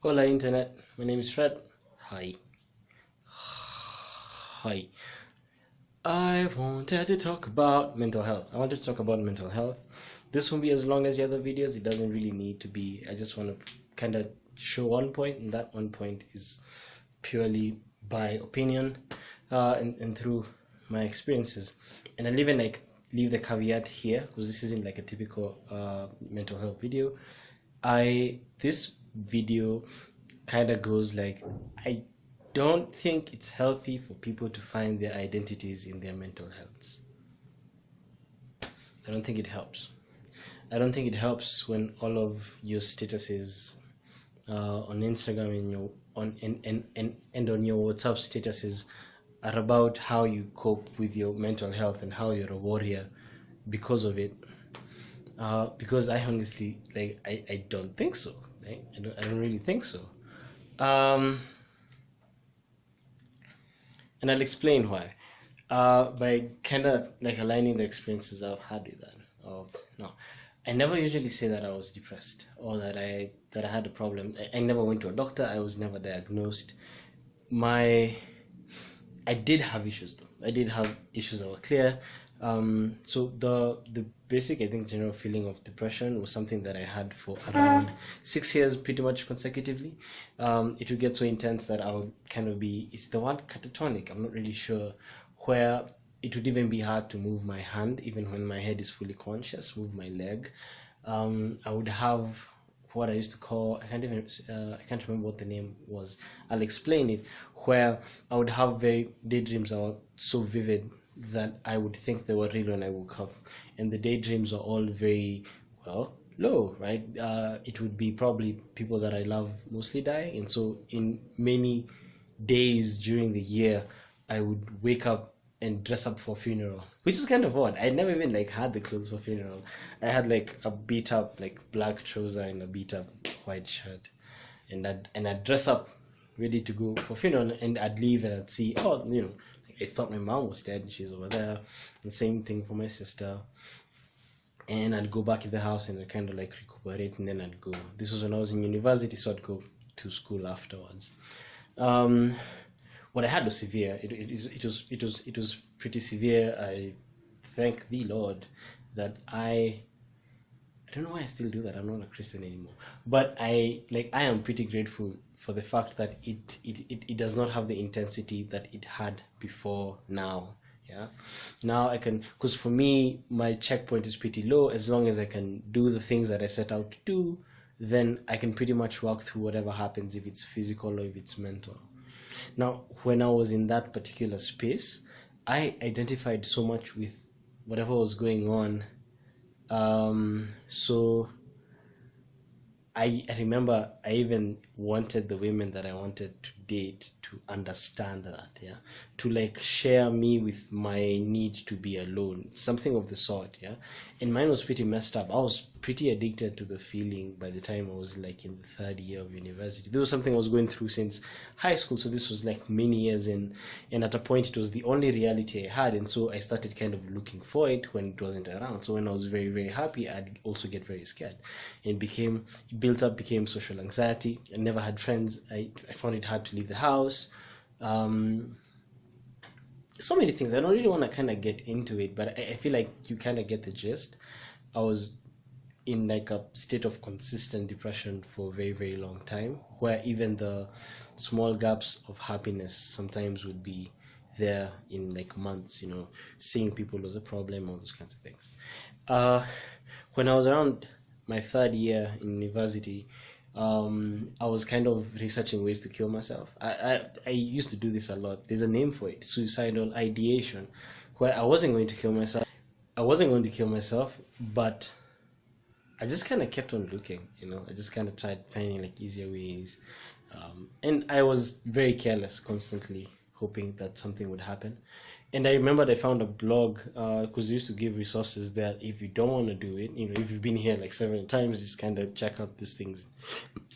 Hola internet, my name is Fred. Hi. Hi. I wanted to talk about mental health. I wanted to talk about mental health. This won't be as long as the other videos. It doesn't really need to be. I just want to kind of show one point, and that one point is purely by opinion and through my experiences. And I'll even leave the caveat here because this isn't like a typical mental health video. This video kind of goes like, I don't think it's healthy for people to find their identities in their mental health. I don't think it helps. I don't think it helps when all of your statuses on Instagram and your and on your WhatsApp statuses are about how you cope with your mental health and how you're a warrior because of it. Because I honestly I don't think so. Right? I don't really think so. And I'll explain why. By kind of like aligning the experiences I've had with that. No, I never usually say that I was depressed or that I had a problem. I never went to a doctor. I was never diagnosed. I did have issues though. I did have issues that were clear. So the basic, I think, general feeling of depression was something that I had for around 6 years, pretty much consecutively. It would get so intense that I would kind of be, it's the word catatonic, I'm not really sure, where it would even be hard to move my hand, even when my head is fully conscious, move my leg. I would have what I used to call, I can't remember what the name was. I'll explain it, where I would have very daydreams that were so vivid that I would think they were real when I woke up. And the daydreams are all very, well, low, right? It would be probably people that I love mostly die. And so in many days during the year, I would wake up and dress up for a funeral, which is kind of odd. I never even had the clothes for funeral. I had a beat up black trouser and a beat up white shirt, and I'd dress up ready to go for funeral, and I'd leave and I'd see, I thought my mom was dead and she's over there, and same thing for my sister. And I'd go back in the house and I'd kind of recuperate, and then I'd go. This was when I was in university, so I'd go to school afterwards. What I had was severe. It was pretty severe. I thank the Lord that I don't know why I still do that. I'm not a Christian anymore. But I am pretty grateful for the fact that it does not have the intensity that it had before now. Yeah. Now I can, because for me my checkpoint is pretty low. As long as I can do the things that I set out to do, then I can pretty much walk through whatever happens, if it's physical or if it's mental. Now, when I was in that particular space, I identified so much with whatever was going on. So I remember I even wanted the women that I wanted to date to understand that, yeah, to share me with my need to be alone, something of the sort, yeah. And mine was pretty messed up. I was pretty addicted to the feeling by the time I was in the third year of university. This was something I was going through since high school, so this was many years in, and at a point it was the only reality I had, and so I started kind of looking for it when it wasn't around. So when I was very, very happy, I'd also get very scared. It became social anxiety. I never had friends. I found it hard to leave the house. So many things. I don't really want to kind of get into it, but I feel like you kind of get the gist. I was in a state of consistent depression for a very, very long time, where even the small gaps of happiness sometimes would be there in months, seeing people was a problem, all those kinds of things. When I was around my third year in university, I was kind of researching ways to kill myself. I used to do this a lot. There's a name for it, suicidal ideation, where I wasn't going to kill myself. But I just kind of kept on looking, I just kind of tried finding easier ways. And I was very careless, constantly hoping that something would happen. And I remembered I found a blog, because they used to give resources that if you don't want to do it, if you've been here several times, just kind of check out these things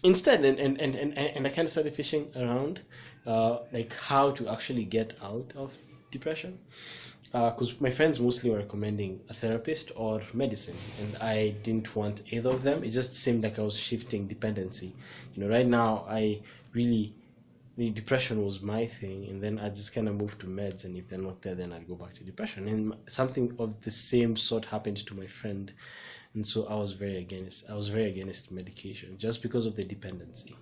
instead. And I kind of started fishing around, how to actually get out of depression. because my friends mostly were recommending a therapist or medicine, and I didn't want either of them. It just seemed like I was shifting dependency. Right now the depression was my thing, and then I just kind of moved to meds, and if they're not there, then I'd go back to depression. And something of the same sort happened to my friend, and so I was very against medication just because of the dependency.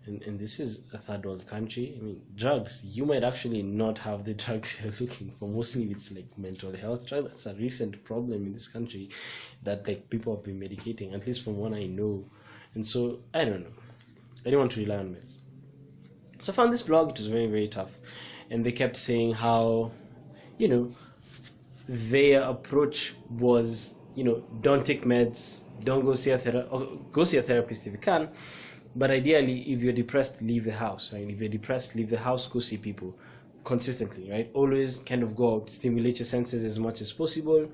And this is a third world country. I mean, drugs, you might actually not have the drugs you're looking for. Mostly it's like mental health drugs. That's a recent problem in this country, that like people have been medicating, at least from what I know. And so I don't know, I didn't want to rely on meds. So I found this blog. It was very, very tough, and they kept saying how you know their approach was, don't take meds, don't go see go see a therapist if you can, but ideally, if you're depressed, leave the house, right? If you're depressed, leave the house, go see people consistently, right? Always kind of go out, stimulate your senses as much as possible.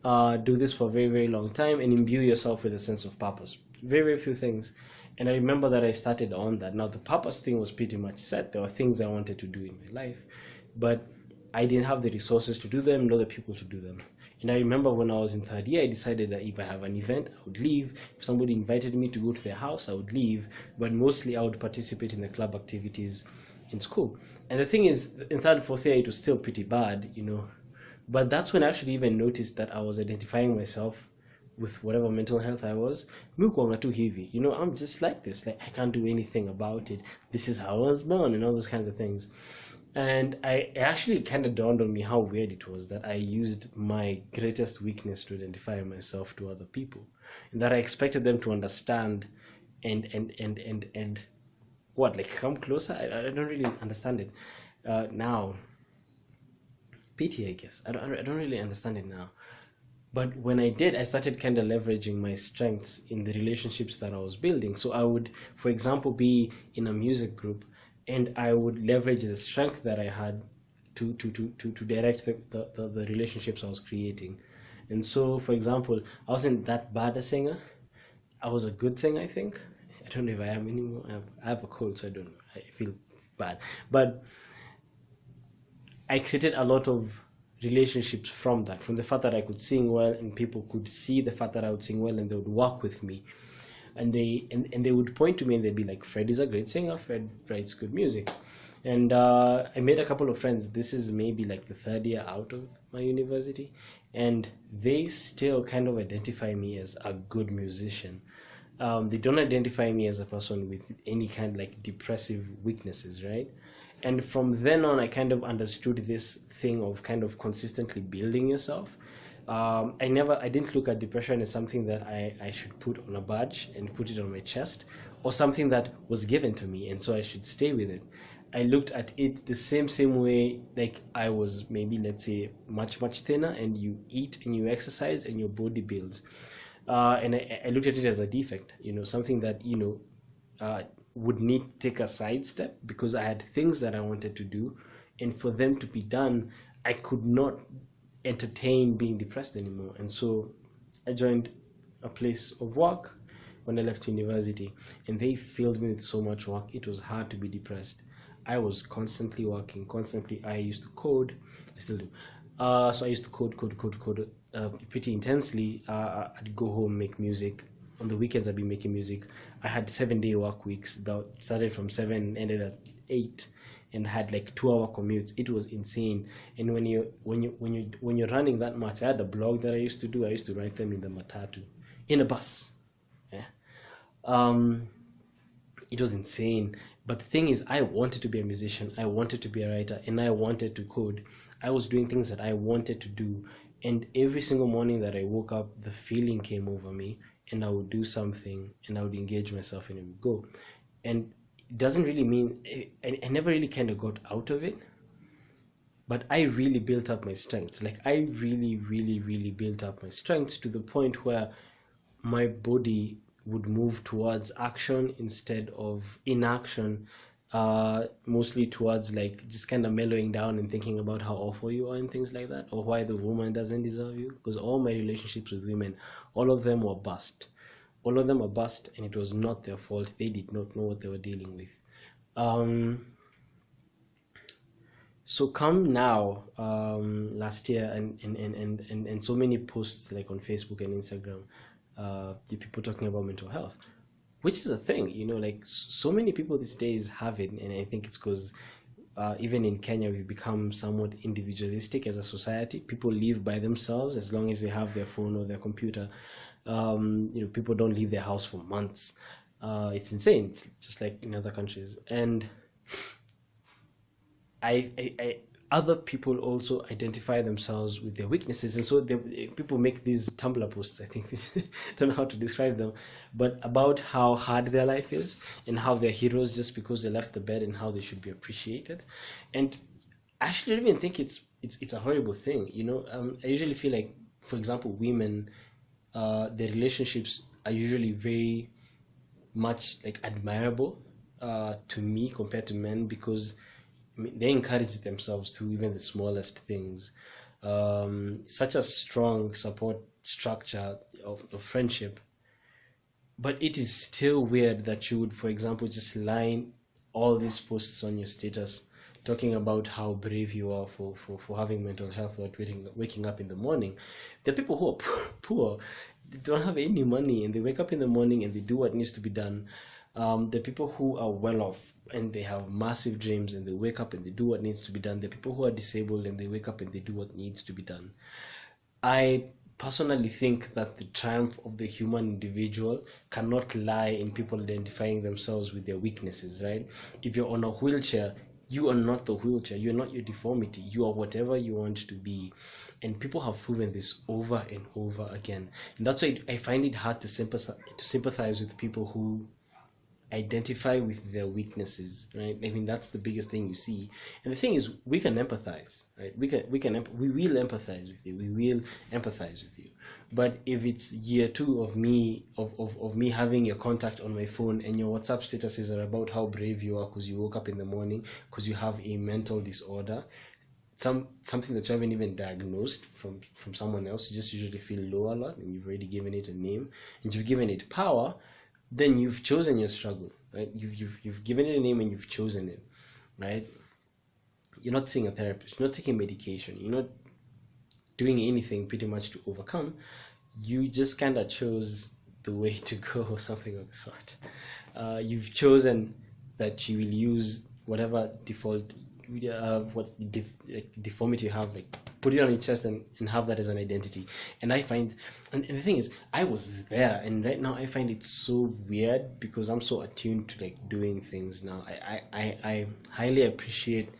Do this for a very, very long time, and imbue yourself with a sense of purpose. Very, very few things. And I remember that I started on that. Now, the purpose thing was pretty much set. There were things I wanted to do in my life, but I didn't have the resources to do them, nor the people to do them. And I remember when I was in third year, I decided that if I have an event, I would leave. If somebody invited me to go to their house, I would leave. But mostly I would participate in the club activities in school. And the thing is, in third and fourth year, it was still pretty bad. But that's when I actually even noticed that I was identifying myself with whatever mental health I was. Too heavy. I'm just like this. Like, I can't do anything about it. This is how I was born, and all those kinds of things. And it actually kind of dawned on me how weird it was that I used my greatest weakness to identify myself to other people, and that I expected them to understand and what, like, come closer. I don't really understand it now. Pity, I guess. I don't really understand it now. But when I did, I started kind of leveraging my strengths in the relationships that I was building. So I would, for example, be in a music group, and I would leverage the strength that I had to direct the relationships I was creating. And so, for example, I wasn't that bad a singer. I was a good singer, I think. I don't know if I am anymore. I have a cold, so I feel bad. But I created a lot of relationships from the fact that I could sing well, and people could see the fact that I would sing well, and they would work with me. And they would point to me, and they'd be like, Fred is a great singer, Fred writes good music. And I made a couple of friends. This is maybe like the third year out of my university, and they still kind of identify me as a good musician. They don't identify me as a person with any kind of like depressive weaknesses, right? And from then on, I kind of understood this thing of kind of consistently building yourself. I didn't look at depression as something that I should put on a badge and put it on my chest, or something that was given to me and so I should stay with it. I looked at it the same way, like I was maybe, let's say, much thinner, and you eat and you exercise and your body builds. And I looked at it as a defect, something that would need to take a sidestep, because I had things that I wanted to do, and for them to be done, I could not entertain being depressed anymore. And so I joined a place of work when I left university, and they filled me with so much work. It was hard to be depressed. I was constantly working, constantly. I used to code. I still do. So I used to code pretty intensely. I'd go home, make music. On the weekends, I'd be making music. I had 7-day work weeks that started from 7, ended at 8, and had like 2-hour commutes. It was insane. And when you're running that much, I had a blog that I used to do. I used to write them in the matatu, in a bus. Yeah. It was insane. But the thing is, I wanted to be a musician. I wanted to be a writer, and I wanted to code. I was doing things that I wanted to do, and every single morning that I woke up, the feeling came over me, and I would do something, and I would engage myself, and it would go. And it doesn't really mean I never really kind of got out of it, but I really built up my strengths. Like, I really built up my strengths to the point where my body would move towards action instead of inaction, mostly towards like just kind of mellowing down and thinking about how awful you are and things like that, or why the woman doesn't deserve you. Because all my relationships with women, all of them were bust. All of them were bust, and it was not their fault. They did not know what they were dealing with. So come now, last year, and so many posts like on Facebook and Instagram, the people talking about mental health, which is a thing, like so many people these days have it, and I think it's because even in Kenya we've become somewhat individualistic as a society. People live by themselves as long as they have their phone or their computer. People don't leave their house for months. It's insane. It's just like in other countries, and I other people also identify themselves with their weaknesses, and so people make these Tumblr posts. I think don't know how to describe them, but about how hard their life is and how they're heroes just because they left the bed and how they should be appreciated. And I actually don't even think it's a horrible thing. I usually feel like, for example, women, their relationships are usually very much like admirable to me compared to men, because they encourage themselves to even the smallest things. Such a strong support structure of friendship. But it is still weird that you would, for example, just line all these posts on your status talking about how brave you are for having mental health or waking up in the morning. There are people who are poor, they don't have any money, and they wake up in the morning and they do what needs to be done. The people who are well off and they have massive dreams and they wake up and they do what needs to be done. The people who are disabled and they wake up and they do what needs to be done. I personally think that the triumph of the human individual cannot lie in people identifying themselves with their weaknesses, right? If you're on a wheelchair, you are not the wheelchair, you're not your deformity, you are whatever you want to be. And people have proven this over and over again. And that's why I find it hard to sympathize with people who identify with their weaknesses, right? I mean, that's the biggest thing you see. And the thing is, we can empathize, right? We will empathize with you. We will empathize with you. But if it's year two of me having your contact on my phone and your WhatsApp statuses are about how brave you are because you woke up in the morning because you have a mental disorder, something that you haven't even diagnosed from someone else, you just usually feel low a lot, and you've already given it a name and you've given it power, then you've chosen your struggle, right? You've given it a name and you've chosen it, right? You're not seeing a therapist, you're not taking medication, you're not doing anything pretty much to overcome. You just kind of chose the way to go or something of the sort. You've chosen that you will use whatever default deformity you have, like put it on your chest and have that as an identity. And I find, and the thing is, I was there, and right now I find it so weird because I'm so attuned to like doing things now. I highly appreciate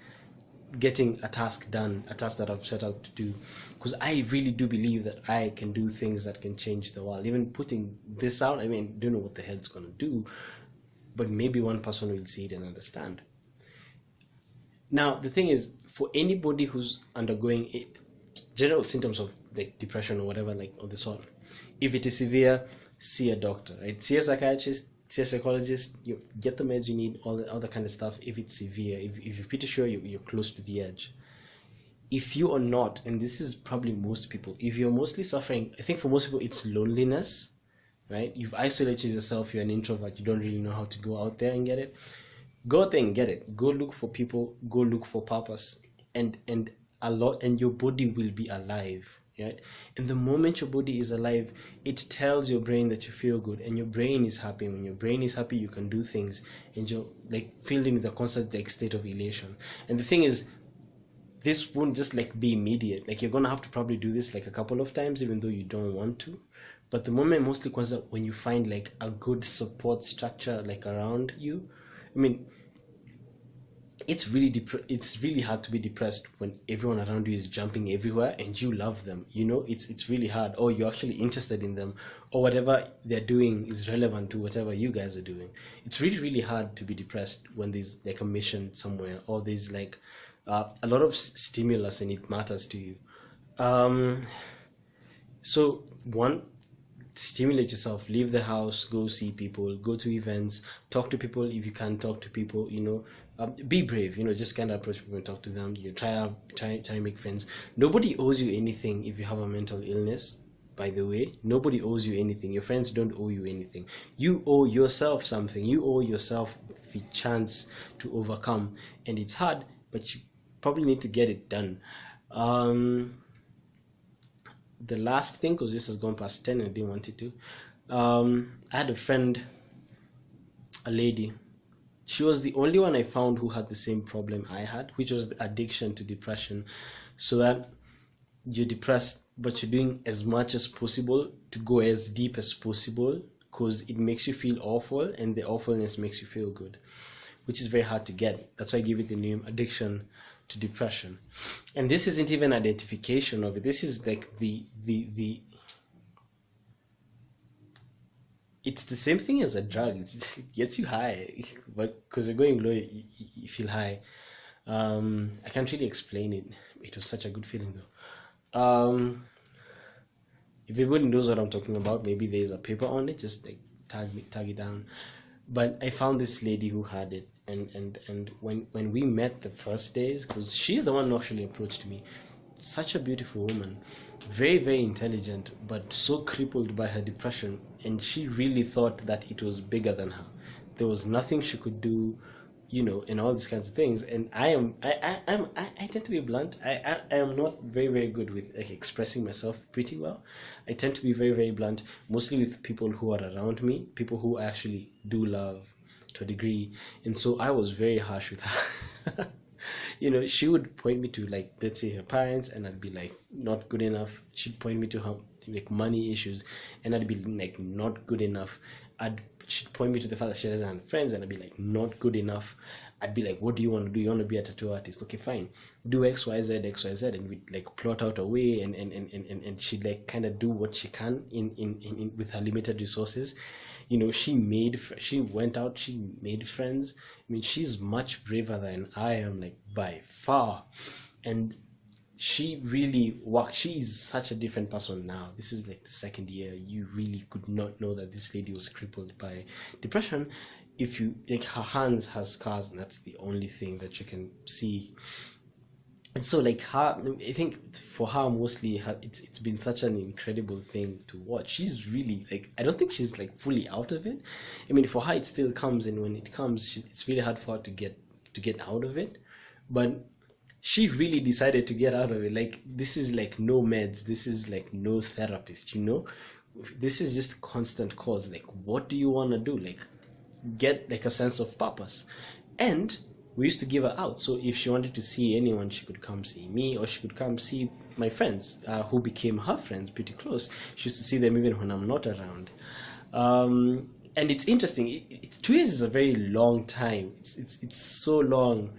getting a task done, a task that I've set out to do, because I really do believe that I can do things that can change the world. Even putting this out, I mean, I don't know what the hell it's gonna do, but maybe one person will see it and understand. Now, the thing is, for anybody who's undergoing general symptoms of like depression or whatever, like of the sort, if it is severe, see a doctor, right? See a psychiatrist, see a psychologist, you get the meds you need, all the kind of stuff. If it's severe, if you're pretty sure you're close to the edge. If you are not, and this is probably most people, if you're mostly suffering, I think for most people it's loneliness, right? You've isolated yourself, you're an introvert, you don't really know how to go out there and get it. Go out there and get it. Go look for people, go look for purpose, and your body will be alive, right? And the moment your body is alive, it tells your brain that you feel good, and your brain is happy. When your brain is happy, you can do things, and you're like feeling with a constant like state of elation. And the thing is, this won't just like be immediate. Like, you're gonna have to probably do this like a couple of times, even though you don't want to. But the moment mostly comes up when you find like a good support structure like around you. I mean, it's really hard to be depressed when everyone around you is jumping everywhere and you love them. It's really hard, or you're actually interested in them, or whatever they're doing is relevant to whatever you guys are doing. It's really, really hard to be depressed when there's like a mission somewhere, or there's like a lot of stimulus and it matters to you. So one, stimulate yourself, leave the house, go see people, go to events, talk to people if you can talk to people, be brave, just kind of approach people and talk to them. Try to make friends. Nobody owes you anything if you have a mental illness, by the way. Nobody owes you anything. Your friends don't owe you anything. You owe yourself something. You owe yourself the chance to overcome, and it's hard, but you probably need to get it done. The last thing, because this has gone past 10 and I didn't want it to, I had a friend, a lady. She was the only one I found who had the same problem I had, which was the addiction to depression. So that you're depressed, but you're doing as much as possible to go as deep as possible, because it makes you feel awful, and the awfulness makes you feel good, which is very hard to get. That's why I give it the name addiction to depression. And this isn't even identification of it. This is like the it's the same thing as a drug. It gets you high, but because you're going low, you feel high. I can't really explain it. It was such a good feeling though. If everybody knows what I'm talking about, maybe there's a paper on it, just like tag it down. But I found this lady who had it, and when we met the first days, because she's the one who actually approached me, such a beautiful woman, very, very intelligent, but so crippled by her depression, and she really thought that it was bigger than her. There was nothing she could do, you know, and all these kinds of things. And I tend to be blunt. I am not very, very good with like expressing myself pretty well. I tend to be very, very blunt, mostly with people who are around me, people who I actually do love to a degree. And so I was very harsh with her. You know, she would point me to, like, let's say her parents, and I'd be like, not good enough. She'd point me to her like money issues, and I'd be like, not good enough. She'd point me to the fact that she doesn't have friends, and I'd be like, not good enough. I'd be like, what do you want to do? You want to be a tattoo artist? Okay, fine. Do X, Y, Z, and we'd like plot out a way, and she'd like kind of do what she can in with her limited resources. You know, she went out, she made friends. I mean, she's much braver than I am, like by far. And she really worked. She is such a different person now. This is like the second year. You really could not know that this lady was crippled by depression. If you like, her hands has scars, and that's the only thing that you can see. And so like her, I think for her mostly, it's been such an incredible thing to watch. She's really like, I don't think she's like fully out of it. I mean, for her it still comes, and when it comes, it's really hard for her to get out of it. But she really decided to get out of it. Like, this is like no meds, this is like no therapist, you know. This is just constant cause. Like, what do you want to do? Like, get like a sense of purpose. And we used to give her out, so if she wanted to see anyone, she could come see me, or she could come see my friends, who became her friends pretty close. She used to see them even when I'm not around. And it's interesting. 2 years is a very long time. It's so long.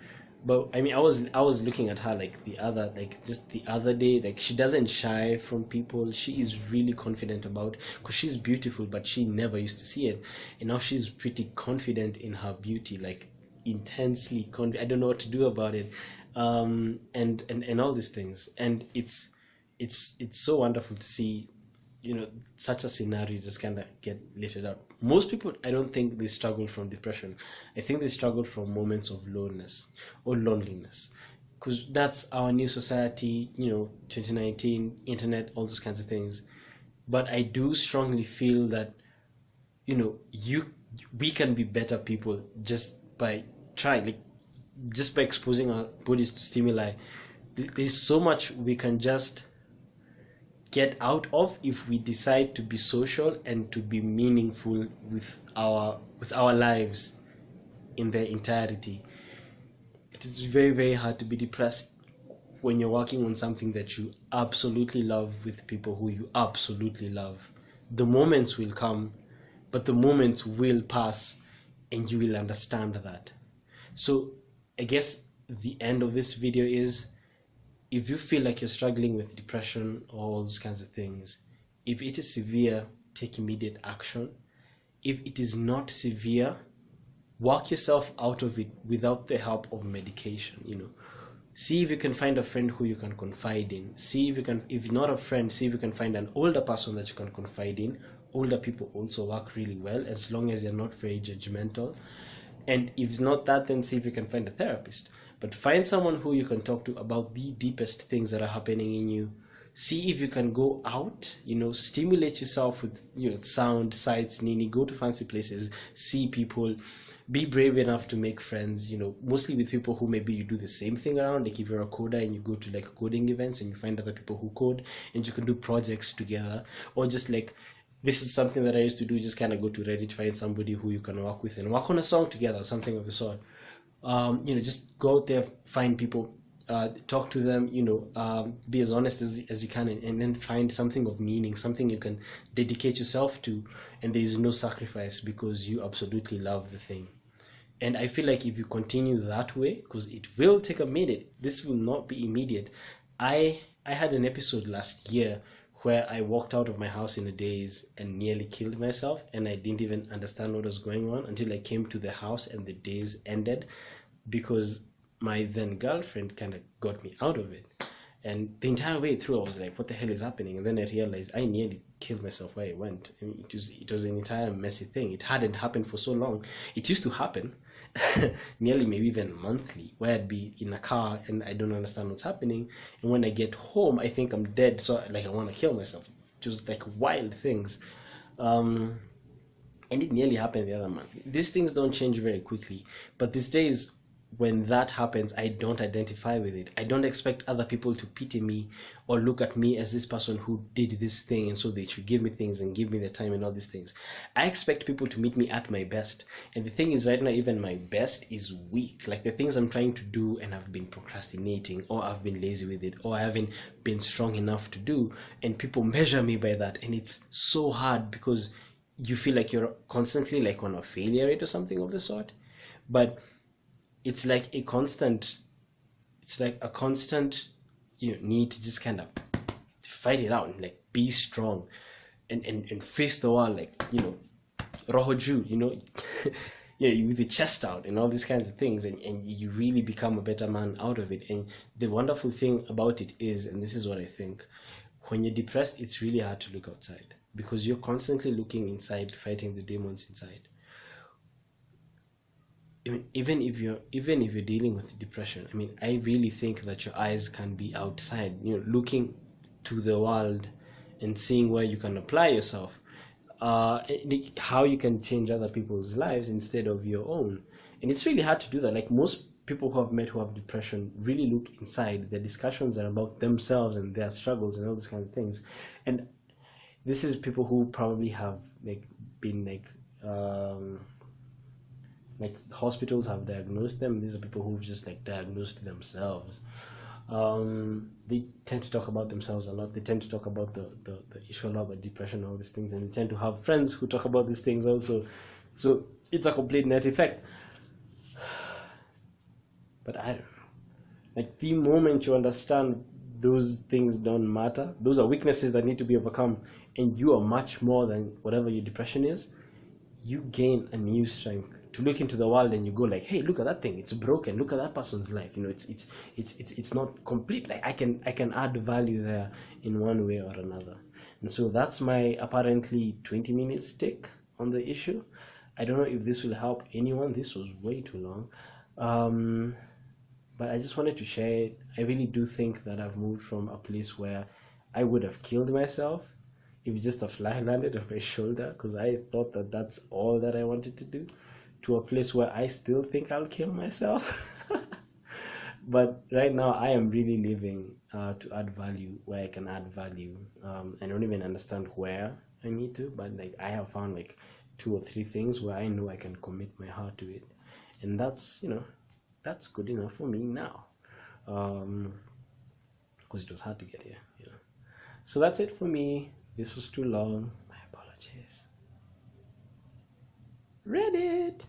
But I mean, I was looking at her like just the other day. Like, she doesn't shy from people. She is really confident about, because she's beautiful, but she never used to see it, and now she's pretty confident in her beauty, like intensely confident. I don't know what to do about it, and all these things. And it's so wonderful to see, you know, such a scenario just kind of get lifted up. Most people, I don't think they struggle from depression. I think they struggle from moments of loneliness or loneliness, because that's our new society, you know, 2019, internet, all those kinds of things. But I do strongly feel that, you know, we can be better people just by trying, like, just by exposing our bodies to stimuli. There's so much we can just get out of if we decide to be social and to be meaningful with our lives in their entirety. It is very, very hard to be depressed when you're working on something that you absolutely love with people who you absolutely love. The moments will come, but the moments will pass, and you will understand that. So I guess the end of this video is, if you feel like you're struggling with depression or all those kinds of things, if it is severe, take immediate action. If it is not severe, work yourself out of it without the help of medication, you know. See if you can find a friend who you can confide in. See if you can, if not a friend, see if you can find an older person that you can confide in. Older people also work really well, as long as they're not very judgmental. And if not that, then see if you can find a therapist. But find someone who you can talk to about the deepest things that are happening in you, see if you can go out, stimulate yourself with sound, sights, nini, go to fancy places, see people, be brave enough to make friends, mostly with people who maybe you do the same thing around. Like if you're a coder and you go to like coding events and you find other people who code and you can do projects together, or just like, this is something that I used to do, just kind of go to Reddit, find somebody who you can work with and work on a song together, something of the sort. Just go out there, find people, talk to them, be as honest as you can, and then find something of meaning, something you can dedicate yourself to, and there is no sacrifice because you absolutely love the thing. And I feel like if you continue that way, because it will take a minute, this will not be immediate. I had an episode last year where I walked out of my house in a daze and nearly killed myself, and I didn't even understand what was going on until I came to the house and the daze ended, because my then girlfriend kind of got me out of it. And the entire way through I was like, what the hell is happening? And then I realized I nearly killed myself where I went. I mean, it was an entire messy thing. It hadn't happened for so long. It used to happen nearly maybe even monthly, where I'd be in a car and I don't understand what's happening, and when I get home I think I'm dead, so like I want to kill myself. It was like wild things. And it nearly happened the other month. These things don't change very quickly, but these days when that happens, I don't identify with it. I don't expect other people to pity me or look at me as this person who did this thing and so they should give me things and give me the time and all these things. I expect people to meet me at my best. And the thing is, right now, even my best is weak. Like the things I'm trying to do and I've been procrastinating, or I've been lazy with it, or I haven't been strong enough to do. And people measure me by that. And it's so hard because you feel like you're constantly like on a failure rate or something of the sort. But it's like a constant need to just kind of fight it out and like be strong and face the wall, like roho juu, with the chest out and all these kinds of things, and you really become a better man out of it. And the wonderful thing about it is, and this is what I think, when you're depressed, it's really hard to look outside because you're constantly looking inside, fighting the demons inside. Even if you're dealing with depression, I mean, I really think that your eyes can be outside, looking to the world and seeing where you can apply yourself, how you can change other people's lives instead of your own. And it's really hard to do that. Like most people who I've met who have depression really look inside. Their discussions are about themselves and their struggles and all these kind of things. And this is people who probably have been hospitals have diagnosed them. These are people who've just diagnosed themselves. They tend to talk about themselves a lot. They tend to talk about the issue about depression and all these things, and they tend to have friends who talk about these things also. So it's a complete net effect. But I don't know. Like the moment you understand those things don't matter, those are weaknesses that need to be overcome, and you are much more than whatever your depression is, you gain a new strength to look into the world, and you go like, hey, look at that thing, it's broken, look at that person's life, it's not complete. Like I can add value there in one way or another. And so that's my apparently 20 minutes take on the issue. I don't know if this will help anyone. This was way too long, but I just wanted to share it. I really do think that I've moved from a place where I would have killed myself if just a fly landed on my shoulder, because I thought that that's all that I wanted to do, to a place where I still think I'll kill myself. But right now I am really living to add value where I can add value. I don't even understand where I need to, but I have found 2 or 3 things where I know I can commit my heart to it, and that's that's good enough for me now, because it was hard to get here. So that's it for me. This was too long. My apologies. Reddit.